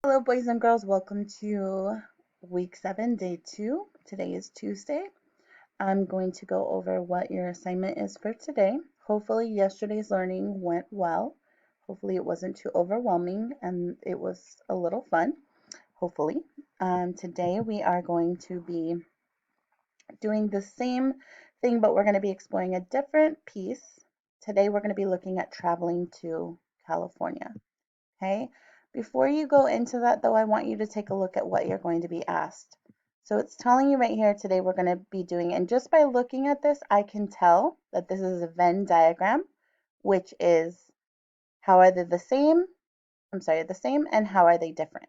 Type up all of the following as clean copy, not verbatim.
Hello, boys and girls. Welcome to week 7, day 2. Today is Tuesday. I'm going to go over what your assignment is for today. Hopefully, yesterday's learning went well. Hopefully, it wasn't too overwhelming and it was a little fun. Hopefully. Today, we are going to be doing the same thing, but we're going to be exploring a different piece. Today, we're going to be looking at traveling to California. Okay, before you go into that though, I want you to take a look at what you're going to be asked. So it's telling you right here today we're going to be doing, and just by looking at this, I can tell that this is a Venn diagram, which is how are they the same? The same and how are they different,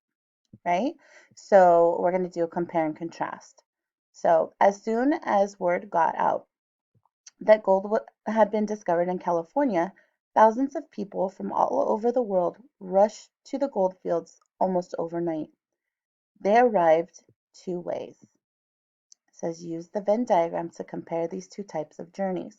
right? So we're going to do a compare and contrast. So as soon as word got out that gold had been discovered in California, thousands of people from all over the world rushed to the gold fields almost overnight. They arrived two ways. It says use the Venn diagram to compare these two types of journeys.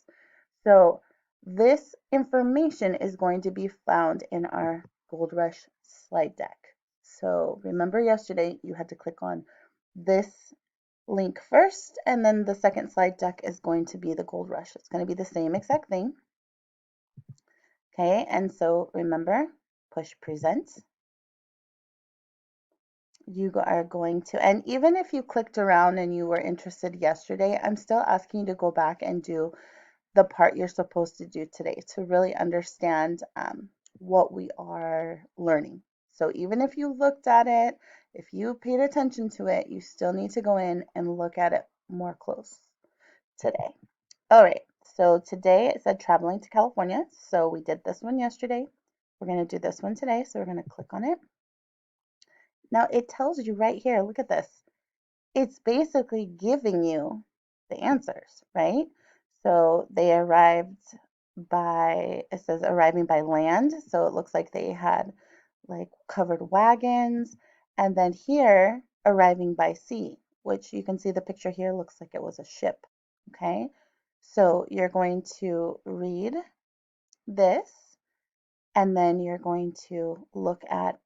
So this information is going to be found in our Gold Rush slide deck. So remember yesterday you had to click on this link first, and then the second slide deck is going to be the Gold Rush. It's going to be the same exact thing. Okay, and so remember, push present. You are going to, and even if you clicked around and you were interested yesterday, I'm still asking you to go back and do the part you're supposed to do today to really understand what we are learning. So even if you looked at it, if you paid attention to it, you still need to go in and look at it more close today. All right, so today it said traveling to California. So we did this one yesterday. We're going to do this one today. So we're going to click on it. Now it tells you right here, look at this. It's basically giving you the answers, right? So they arrived by, it says arriving by land. So it looks like they had like covered wagons. And then here, arriving by sea, which you can see the picture here looks like it was a ship. Okay. So you're going to read this and then you're going to look at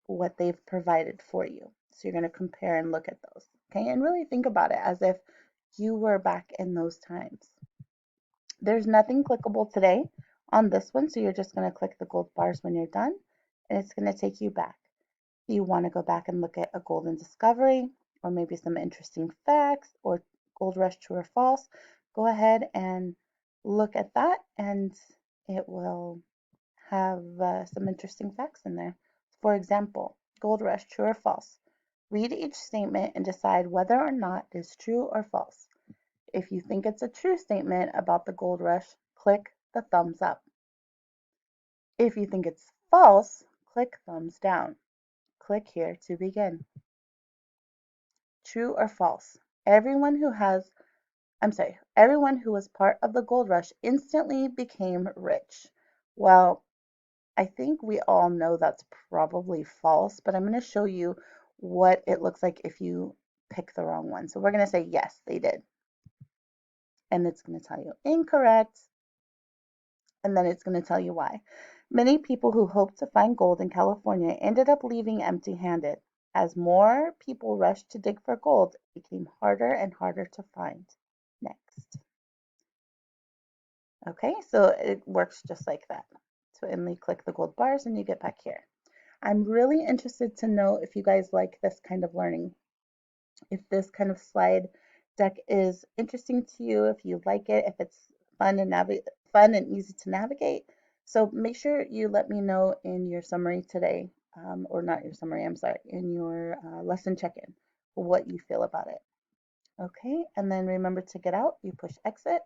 what they've provided for you. So you're going to compare and look at those. Okay, and really think about it as if you were back in those times. There's nothing clickable today on this one, so you're just going to click the gold bars when you're done, and it's going to take you back. If you want to go back and look at a golden discovery, or maybe some interesting facts, or gold rush true or false, go ahead and look at that, and it will have some interesting facts in there. For example, gold rush, true or false? Read each statement and decide whether or not it is true or false. If you think it's a true statement about the gold rush, click the thumbs up. If you think it's false, click thumbs down. Click here to begin. True or false? Everyone who was part of the gold rush instantly became rich. Well, I think we all know that's probably false, but I'm going to show you what it looks like if you pick the wrong one. So we're going to say yes, they did. And it's going to tell you incorrect, and then it's going to tell you why. Many people who hoped to find gold in California ended up leaving empty-handed. As more people rushed to dig for gold, it became harder and harder to find. Next. Okay, so it works just like that. So Emily, click the gold bars and you get back here. I'm really interested to know if you guys like this kind of learning. If this kind of slide deck is interesting to you, if you like it, if it's fun and easy to navigate. So make sure you let me know in your summary today, or not your summary, I'm sorry, in your lesson check-in, what you feel about it. Okay, and then remember to get out, you push exit.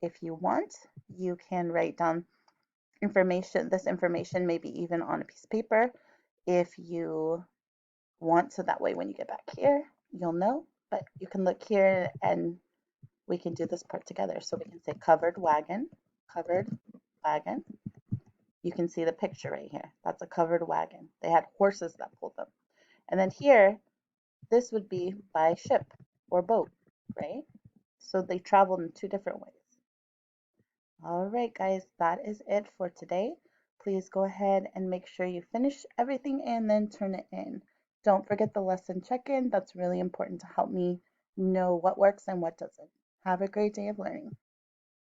If you want, you can write down this information, maybe even on a piece of paper if you want, so that way when you get back here, you'll know. But you can look here and we can do this part together. So we can say covered wagon, covered wagon. You can see the picture right here. That's a covered wagon. They had horses that pulled them. And then here, this would be by ship or boat, right? So they traveled in two different ways. All right, guys, that is it for today. please go ahead and make sure you finish everything and then turn it in. Don't forget the lesson check-in. That's really important to help me know what works and what doesn't. Have a great day of learning.